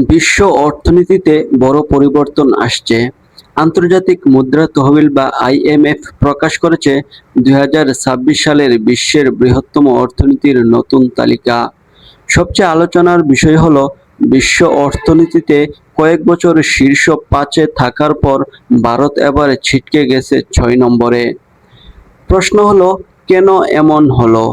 বিশ্ব অর্থনীতিতে বড় পরিবর্তন আসছে। আন্তর্জাতিক মুদ্রা তহবিল বা আইএমএফ প্রকাশ করেছে ২০২৬ সালের বিশ্বের বৃহত্তম অর্থনীতির নতুন তালিকা। সবচেয়ে আলোচনার বিষয় হলো বিশ্ব অর্থনীতিতে কয়েক বছর শীর্ষ ৫-এ থাকার পর ভারত এবার ছিটকে গেছে ৬ নম্বরে। প্রশ্ন হলো, কেন এমন হলো?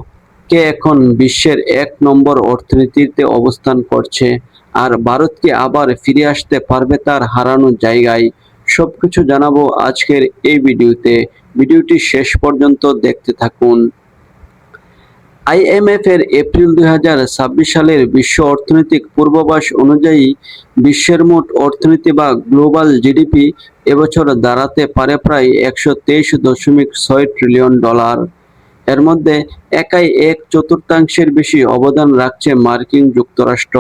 কে এখন বিশ্বের ১ নম্বর অর্থনীতিতে অবস্থান করছে? আর ভারত কি আবার ফিরে আসতে পারবে তার হারানো জায়গায়? সবকিছু জানাবো আজকের এই ভিডিওতে। ভিডিওটি শেষ পর্যন্ত দেখতে থাকুন। আইএমএফ এর এপ্রিল ২০২৬ সালের বিশ্ব অর্থনৈতিক পূর্বাভাস অনুযায়ী বিশ্বের মোট অর্থনীতি বা গ্লোবাল জিডিপি এবছর দাঁড়াতে পারে প্রায় ১২৩.৬ ট্রিলিয়ন ডলার। এর মধ্যে একাই ১/৪ বেশি অবদান রাখছে মার্কিন যুক্তরাষ্ট্র,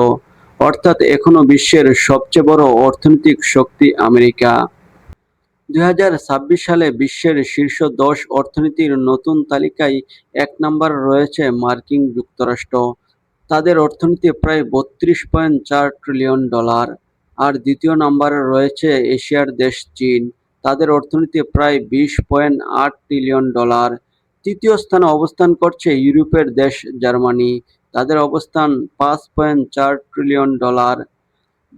অর্থাৎ এখনো বিশ্বের সবচেয়ে বড় অর্থনৈতিক শক্তি আমেরিকা। ২০২৬ সালে বিশ্বের শীর্ষ ১০ অর্থনীতির নতুন তালিকায় ১ নম্বরে রয়েছে মার্কিন যুক্তরাষ্ট্র। তাদের অর্থনীতি প্রায় ৩২.৪ ট্রিলিয়ন ডলার। আর দ্বিতীয় নম্বরে রয়েছে এশিয়ার দেশ চীন। তাদের অর্থনীতি প্রায় ২০.৮ ট্রিলিয়ন ডলার। তৃতীয় স্থানে অবস্থান করছে ইউরোপের দেশ জার্মানি। তাদের অবস্থান ৫.৪ ট্রিলিয়ন ডলার।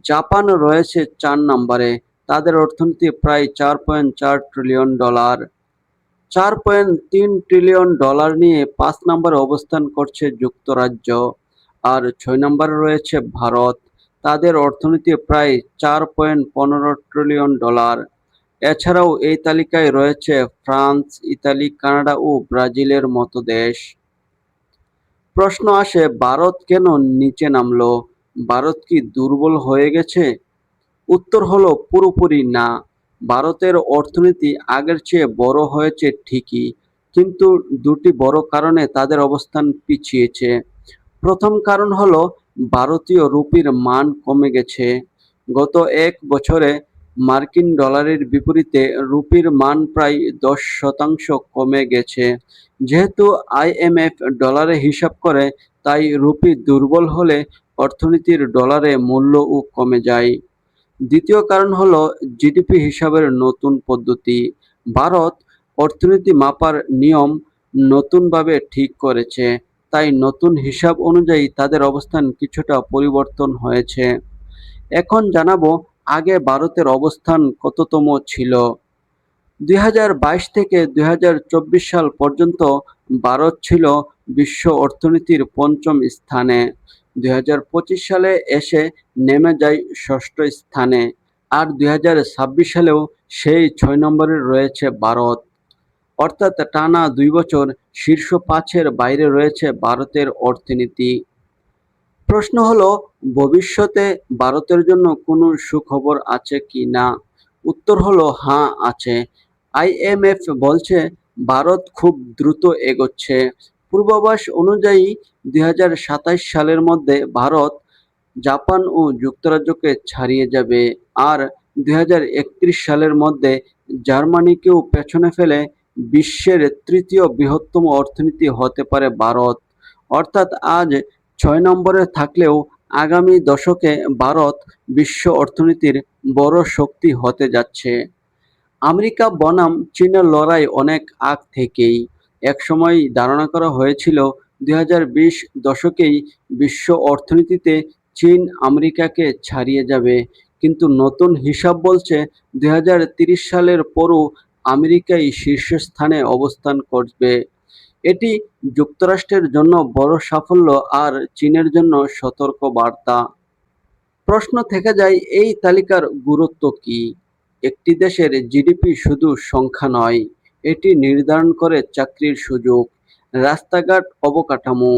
জাপান রয়েছে ৪ নম্বরে। তাদের অর্থনীতি প্রায় ৪.৪ ট্রিলিয়ন ডলার। ৪.৩ ট্রিলিয়ন ডলার নিয়ে ৫ নম্বরে অবস্থান করছে যুক্তরাজ্য। আর ৬ নম্বরে রয়েছে ভারত। তাদের অর্থনীতি প্রায় ৪.১৫ ট্রিলিয়ন ডলার। এছাড়াও এই তালিকায় রয়েছে ফ্রান্স, ইতালি, কানাডা ও ব্রাজিলের মতো দেশ। প্রশ্ন আসে, ভারত কেন নিচে নামলো? ভারত কি দুর্বল হয়ে গেছে? উত্তর হলো পুরোপুরি না। ভারতের অর্থনীতি আগের চেয়ে বড় হয়েছে ঠিকই, কিন্তু দুটি বড় কারণে তাদের অবস্থান পিছিয়েছে। প্রথম কারণ হলো ভারতীয় রুপির মান কমে গেছে। গত ১ বছরে মার্কিন ডলারের বিপরীতে রুপির মান প্রায় ১০% কমে গেছে। যেহেতু আইএমএফ ডলারে হিসাব করে, তাই রুপি দুর্বল হলে অর্থনীতির ডলারে মূল্যও কমে যায়। দ্বিতীয় কারণ হলো জিডিপি হিসাবের নতুন পদ্ধতি। ভারত অর্থনীতি মাপার নিয়ম নতুনভাবে ঠিক করেছে, তাই নতুন হিসাব অনুযায়ী তাদের অবস্থান কিছুটা পরিবর্তন হয়েছে। এখন জানাবো আগে ভারতের অবস্থান কততম ছিল। ২০২২ থেকে ২০২৪ সাল পর্যন্ত ভারত ছিল বিশ্ব অর্থনীতির ৫ম স্থানে। ২০২৫ সালে এসে নেমে যায় ৬ষ্ঠ স্থানে। আর ২০২৬ সালেও সেই ৬ নম্বরে রয়েছে ভারত। অর্থাৎ টানা ২ বছর শীর্ষ ৫-এর বাইরে রয়েছে ভারতের অর্থনীতি। প্রশ্ন হলো, ভবিষ্যতে ভারতের জন্য কোনো সুখবর আছে কি না? উত্তর হলো হ্যাঁ, আছে। আইএমএফ বলছে ভারত খুব দ্রুত এগোচ্ছে। পূর্বাভাস অনুযায়ী ২০২৭ সালের মধ্যে ভারত জাপান ও যুক্তরাজ্যকে ছাড়িয়ে যাবে। আর ২০৩১ সালের মধ্যে জার্মানিকেও পেছনে ফেলে বিশ্বের তৃতীয় বৃহত্তম অর্থনীতি হতে পারে ভারত। অর্থাৎ আজ ৬ নম্বরে থাকলেও আগামী দশকে ভারত বিশ্ব অর্থনীতির বড় শক্তি হতে যাচ্ছে। আমেরিকা বনাম চীনের লড়াই অনেক আগ থেকেই। একসময় ধারণা করা হয়েছিল ২০২০ দশকেই বিশ্ব অর্থনীতিতে চীন আমেরিকাকে ছাড়িয়ে যাবে, কিন্তু নতুন হিসাব বলছে ২০৩০ সালের পরও আমেরিকাই শীর্ষস্থানে অবস্থান করবে। এটি যুক্তরাষ্ট্রের জন্য বড় সাফল্য আর চীনের জন্য সতর্ক বার্তা। প্রশ্ন থেকে যায়, এই তালিকার গুরুত্ব কি? একটি দেশের জিডিপি শুধু সংখ্যা নয়, এটি নির্ধারণ করে চাকরির সুযোগ, রাস্তাঘাট, অবকাঠামো,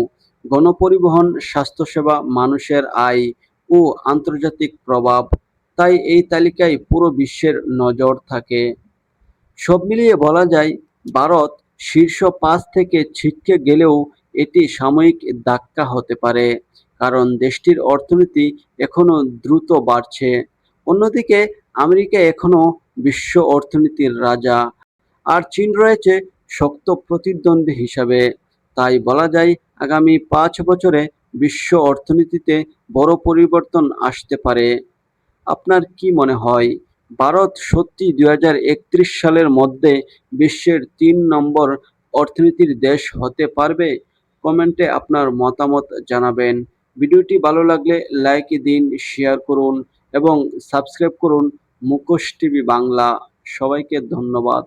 গণপরিবহন, স্বাস্থ্যসেবা, মানুষের আয় ও আন্তর্জাতিক প্রভাব। তাই এই তালিকায় পুরো বিশ্বের নজর থাকে। সব মিলিয়ে বলা যায়, ভারত শীর্ষ ৫ থেকে ছিটকে গেলেও এটি সাময়িক ধাক্কা হতে পারে, কারণ দেশটির অর্থনীতি এখনো দ্রুত বাড়ছে। অন্যদিকে আমেরিকা এখনো বিশ্ব অর্থনীতির রাজা, আর চীন রয়েছে শক্ত প্রতিদ্বন্দ্বী হিসাবে। তাই বলা যায়, আগামী ৫ বছরে বিশ্ব অর্থনীতিতে বড় পরিবর্তন আসতে পারে। আপনার কি মনে হয়, ভারত সত্যি 2031 সালের মধ্যে বিশ্বের 3 নম্বর অর্থনীতির দেশ হতে পারবে? কমেন্টে আপনার মতামত জানাবেন। ভিডিওটি ভালো লাগলে লাইক দিন, শেয়ার করুন এবং সাবস্ক্রাইব করুন মুখোশ টিভি বাংলা। সবাইকে ধন্যবাদ।